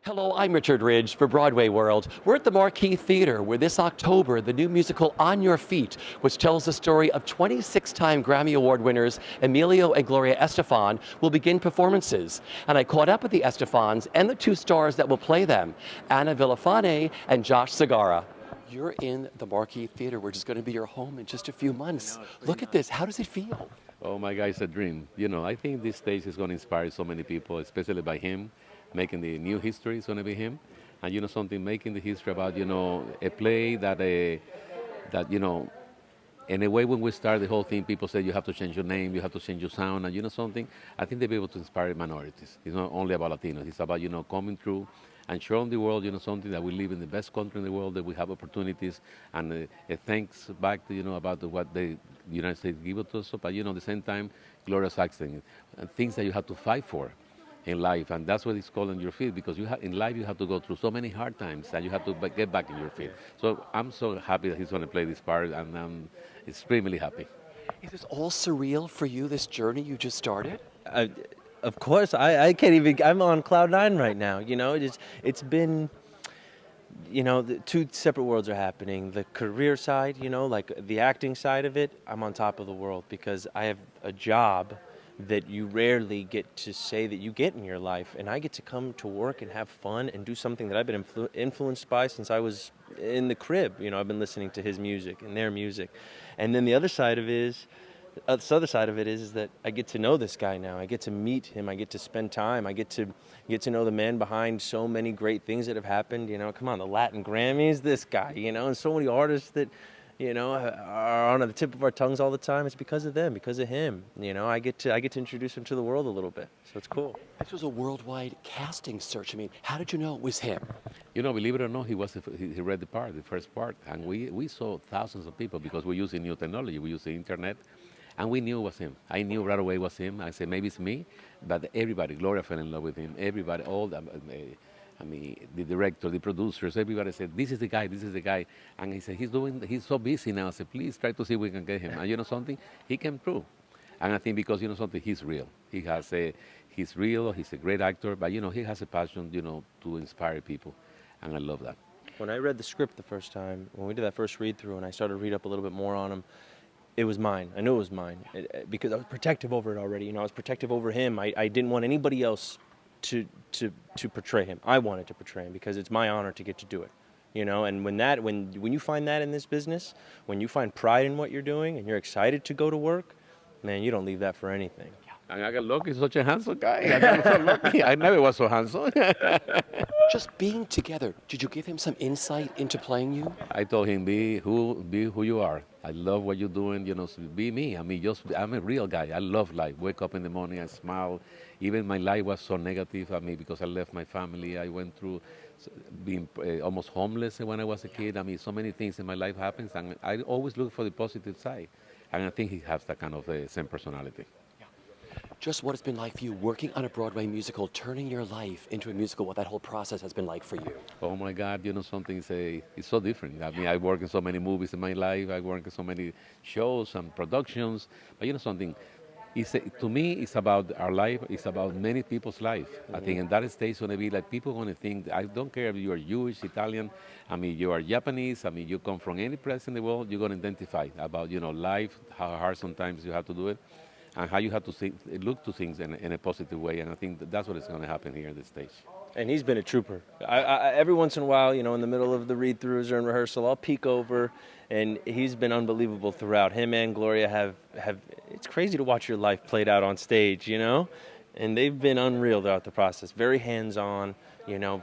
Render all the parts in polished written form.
Hello, I'm Richard Ridge for Broadway World. We're at the Marquee Theater where this October the new musical On Your Feet, which tells the story of 26-time Grammy Award winners Emilio and Gloria Estefan, will begin performances. And I caught up with the Estefans and the two stars that will play them, Anna Villafañe and Josh Segarra. You're in the Marquee Theater, which is going to be your home in just a few months. Look at this. How does it feel? Oh my God, it's a dream. I think this stage is going to inspire so many people, especially by him. Making the new history is going to be him. And something, making the history about, a play that, in a way when we start the whole thing, people say you have to change your name, you have to change your sound, and something, I think they'll be able to inspire minorities. It's not only about Latinos, it's about, coming through and showing the world, something that we live in the best country in the world, that we have opportunities, and thanks back to, about what the United States give it to us, but, at the same time, glorious acting, and things that you have to fight for in life, and that's what it's called On Your Feet, because in life you have to go through so many hard times, and you have to get back in your feet. So I'm so happy that he's going to play this part, and I'm extremely happy. Is this all surreal for you, this journey you just started? Of course, I can't even, I'm on cloud nine right now, it's been, the two separate worlds are happening. The career side, like the acting side of it, I'm on top of the world because I have a job that you rarely get to say that you get in your life, and I get to come to work and have fun and do something that I've been influenced by since I was in the crib. I've been listening to his music and their music, and then the other side of it is that I get to know this guy now. I get to meet him. I get to spend time. I get to know the man behind so many great things that have happened. Come on, the Latin Grammys, this guy. And so many artists that are on the tip of our tongues all the time. It's because of them, because of him. I get to introduce him to the world a little bit. So it's cool. This was a worldwide casting search. I mean, how did you know it was him? Believe it or not, he read the first part, and we saw thousands of people because we're using new technology. We use the internet, and we knew it was him. I knew right away it was him. I said, maybe it's me, but everybody, Gloria fell in love with him. Everybody, the director, the producers, everybody said, this is the guy. And he said, he's so busy now. I said, please try to see if we can get him. And something, he came through. And I think because, something, he's real. He's real, he's a great actor, but, he has a passion, to inspire people. And I love that. When I read the script the first time, when we did that first read through and I started to read up a little bit more on him, it was mine. I knew it was mine because I was protective over it already. I was protective over him. I didn't want anybody else to portray him. I wanted to portray him because it's my honor to get to do it. And when you find that in this business, when you find pride in what you're doing and you're excited to go to work, man, you don't leave that for anything. And I got lucky, such a handsome guy. I got so lucky. I never was so handsome. Just being together, did you give him some insight into playing you? I told him, be who you are. I love what you're doing, so be me. I'm a real guy. I love life. Wake up in the morning, I smile. Even my life was so negative, because I left my family. I went through being almost homeless when I was a kid. So many things in my life happens, and I always look for the positive side. And I think he has that kind of same personality. Just what it's been like for you working on a Broadway musical, turning your life into a musical, what that whole process has been like for you. Oh my God, something, it's so different. I work in so many movies in my life, I work in so many shows and productions, but something, to me, it's about our life, it's about many people's life. Mm-hmm. I think in that stage, it's going to be like people going to think, I don't care if you are Jewish, Italian, you are Japanese, you come from any place in the world, you're going to identify about, life, how hard sometimes you have to do it, and how you have to look to things in a positive way. And I think that's what is going to happen here on this stage. And he's been a trooper. Every once in a while, in the middle of the read-throughs or in rehearsal, I'll peek over, and he's been unbelievable throughout. Him and Gloria have it's crazy to watch your life played out on stage, And they've been unreal throughout the process. Very hands-on,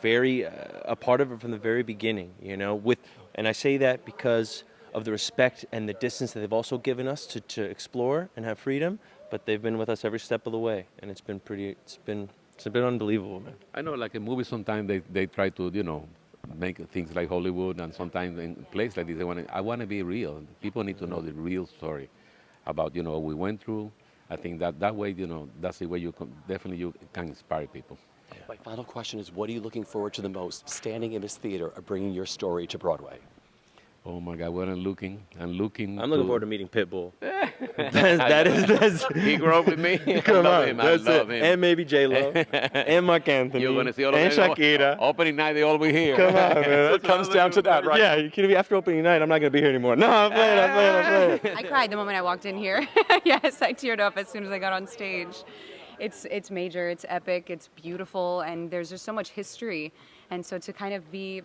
very a part of it from the very beginning, and I say that because of the respect and the distance that they've also given us to explore and have freedom, but they've been with us every step of the way, and it's been unbelievable, man. I know, like a movie, sometimes they try to, make things like Hollywood, and sometimes in places like this, I want to be real. People need to know the real story about, what we went through. I think that way, that's the way you can inspire people. My final question is, what are you looking forward to the most, standing in this theater or bringing your story to Broadway? Oh my God, what I'm looking. I'm looking forward to meeting Pitbull. that's He grew up with me. Come I love on, him. that's I love it. him. And maybe J-Lo, and Mark Anthony, You're gonna see all of and them. Shakira. Opening night, they all be here. Come on, man. It comes down to that, right? Yeah, you kidding me? After opening night, I'm not gonna be here anymore. No, I'm playing. I cried the moment I walked in here. Yes, I teared up as soon as I got on stage. It's major, it's epic, it's beautiful, and there's just so much history. And so to kind of be,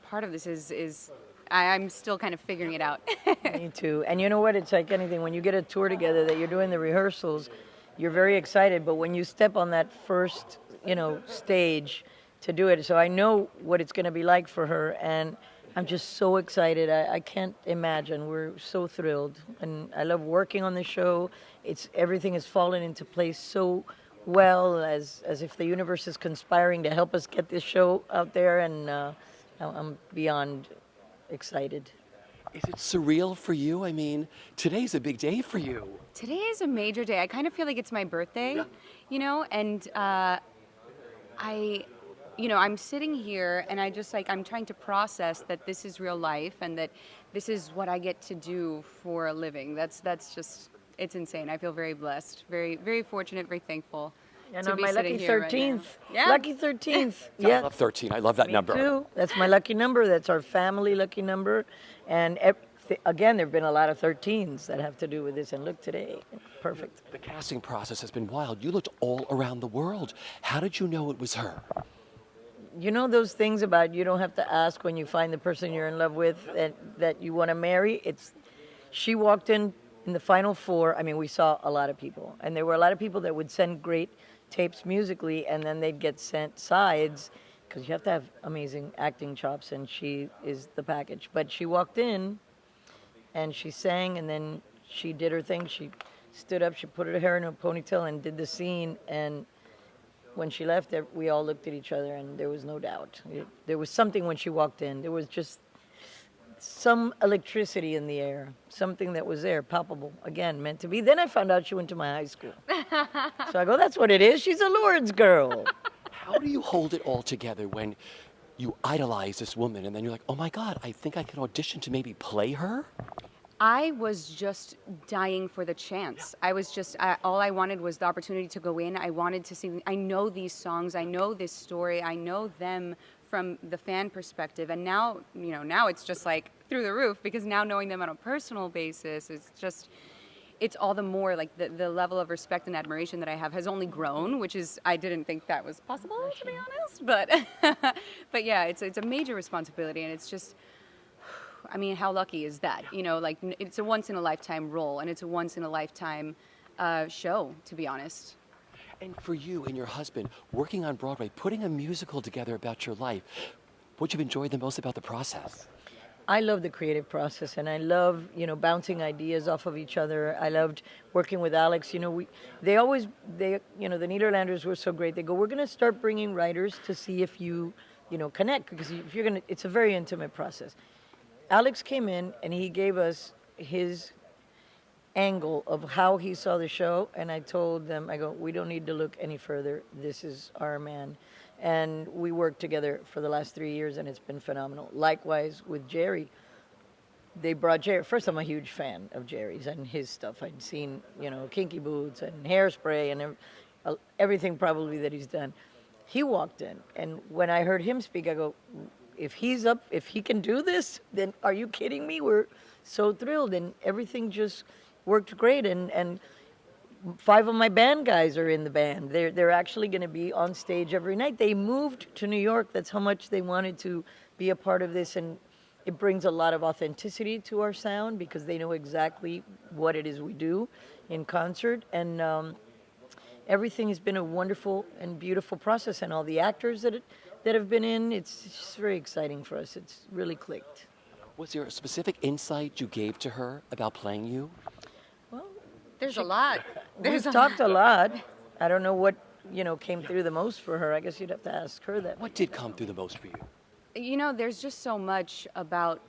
part of this is I'm still kind of figuring it out. Me too. And you know what? It's like anything. When you get a tour together that you're doing the rehearsals, you're very excited. But when you step on that first, stage to do it, so I know what it's going to be like for her. And I'm just so excited. I can't imagine. We're so thrilled. And I love working on the show. Everything has fallen into place so well, as if the universe is conspiring to help us get this show out there. And I'm beyond excited. Is it surreal for you? I mean, today's a big day for you. Today is a major day. I kind of feel like it's my birthday, and I'm sitting here and I'm trying to process that this is real life and that this is what I get to do for a living. That's just, it's insane. I feel very blessed, very, very fortunate, very thankful. And to on be my sitting lucky here right 13th. now. Yeah. Lucky 13th. I Yeah. love 13. I love that Me number. too. That's my lucky number. That's our family lucky number. And again, there have been a lot of 13s that have to do with this. And look today, perfect. The casting process has been wild. You looked all around the world. How did you know it was her? You know those things about you don't have to ask when you find the person you're in love with that you want to marry? She walked in the final four. I mean, we saw a lot of people. And there were a lot of people that would send great tapes musically, and then they'd get sent sides because you have to have amazing acting chops, and she is the package. But she walked in and she sang, and then she did her thing. She stood up, she put her hair in a ponytail and did the scene, and when she left, we all looked at each other, and there was no doubt. There was something when she walked in. There was just some electricity in the air, something that was there, palpable, again, meant to be. Then I found out she went to my high school. So I go, that's what it is. She's a Lourdes girl. How do you hold it all together when you idolize this woman and then you're like, oh my God, I think I can audition to maybe play her? I was just dying for the chance. I was just, all I wanted was the opportunity to go in. I wanted to see, I know these songs, I know this story, I know them from the fan perspective. And now, now it's just like through the roof, because now knowing them on a personal basis, it's all the more like the level of respect and admiration that I have has only grown, which is, I didn't think that was possible, to be honest. But yeah, it's a major responsibility, and it's just, I mean, how lucky is that? It's a once in a lifetime role, and it's a once in a lifetime show, to be honest. And for you and your husband, working on Broadway, putting a musical together about your life, what you've enjoyed the most about the process? I love the creative process, and I love, bouncing ideas off of each other. I loved working with Alex. The Nederlanders were so great. They go, we're going to start bringing writers to see if you, connect, because if you're going to, it's a very intimate process. Alex came in and he gave us his angle of how he saw the show, and I told them, I go, we don't need to look any further. This is our man. And we worked together for the last 3 years, and it's been phenomenal. Likewise with Jerry. They brought Jerry. First, I'm a huge fan of Jerry's and his stuff. I'd seen, Kinky Boots and Hairspray and everything probably that he's done. He walked in, and when I heard him speak, I go, if he can do this, then are you kidding me? We're so thrilled, and everything just worked great. And 5 of my band guys are in the band. They're actually going to be on stage every night. They moved to New York. That's how much they wanted to be a part of this, and it brings a lot of authenticity to our sound because they know exactly what it is we do in concert. And everything has been a wonderful and beautiful process, and all the actors that have been in, it's just very exciting for us. It's really clicked. Was there a specific insight you gave to her about playing you? Well, There's a lot. we've talked a lot. I don't know what, came through the most for her. I guess you'd have to ask her that. What did come through the most for you? There's just so much about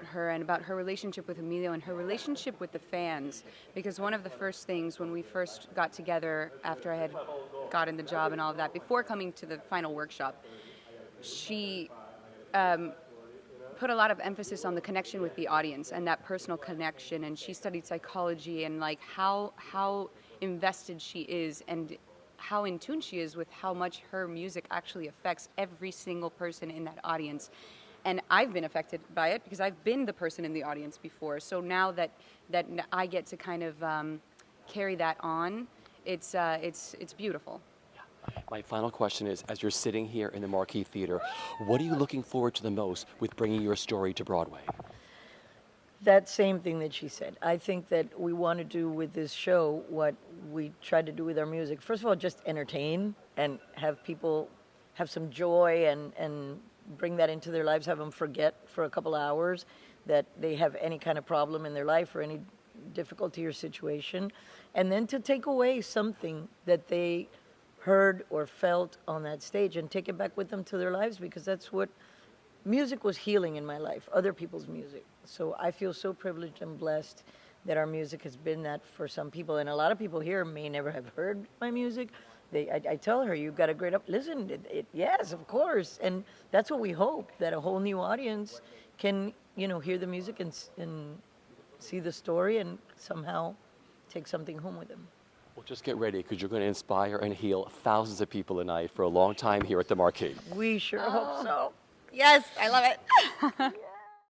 her and about her relationship with Emilio and her relationship with the fans. Because one of the first things when we first got together after I had gotten the job and all of that, before coming to the final workshop, she put a lot of emphasis on the connection with the audience and that personal connection. And she studied psychology and like how invested she is and how in tune she is with how much her music actually affects every single person in that audience. And I've been affected by it because I've been the person in the audience before. So now that I get to kind of carry that on, it's beautiful. My final question is, as you're sitting here in the Marquee Theater, what are you looking forward to the most with bringing your story to Broadway? That same thing that she said. I think that we want to do with this show what we tried to do with our music. First of all, just entertain and have people have some joy and bring that into their lives, have them forget for a couple hours that they have any kind of problem in their life or any difficulty or situation. And then to take away something that they heard or felt on that stage and take it back with them to their lives, because that's what music was healing in my life, other people's music. So I feel so privileged and blessed that our music has been that for some people. And a lot of people here may never have heard my music. I tell her, you've got a great, listen, yes, of course. And that's what we hope, that a whole new audience can, hear the music and see the story and somehow take something home with them. Well, just get ready, because you're going to inspire and heal thousands of people tonight for a long time here at the Marquee. We sure hope so. Yes, I love it.